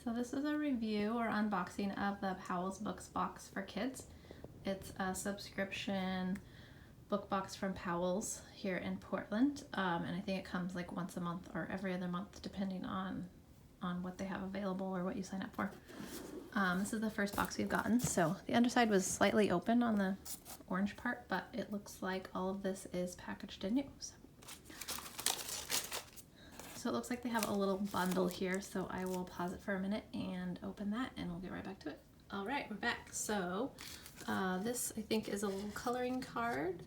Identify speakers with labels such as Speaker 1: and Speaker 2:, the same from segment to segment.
Speaker 1: So this is a review or unboxing of the Powell's BOOX Box for kids. It's a subscription book box from Powell's here in Portland, and I think it comes like once a month or every other month depending on what they have available or what you sign up for. This is the first box we've gotten, so the underside was slightly open on the orange part, but it looks like all of this is packaged in new. So it looks like they have a little bundle here, so I will pause it for a minute and open that and we'll get right back to it. All right, we're back. So this I think is a little coloring card,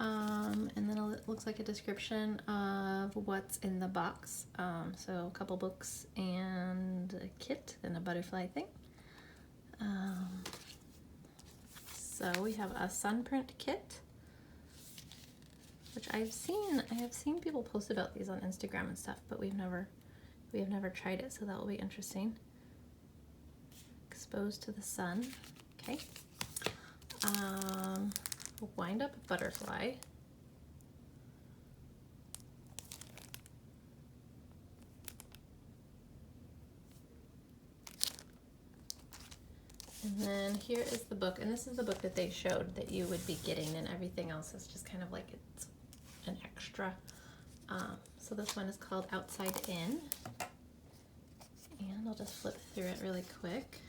Speaker 1: and then it looks like a description of what's in the box. So a couple books and a kit and a butterfly thing. So we have a Sunprint Kit, which I have seen people post about these on Instagram and stuff, but we have never tried it, so that will be interesting. Exposed to the sun. Okay. Wind up butterfly. And then here is the book, and this is the book that they showed that you would be getting, and everything else is just kind of like it's an extra. So this one is called Outside In, and I'll just flip through it really quick.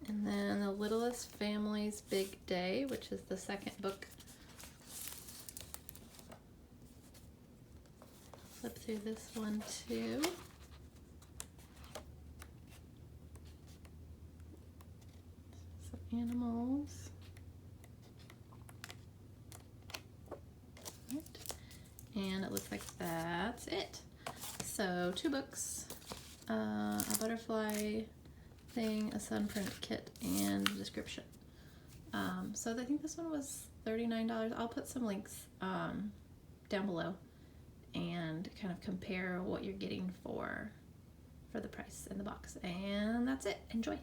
Speaker 1: And then the Littlest Family's Big Day, which is the second book. Flip through this one too. Some animals. Right. And it looks like that's it. So 2 books, a butterfly thing, a Sunprint Kit, and a description. So I think this one was $39. I'll put some links down below and kind of compare what you're getting for the price in the box. And that's it. Enjoy.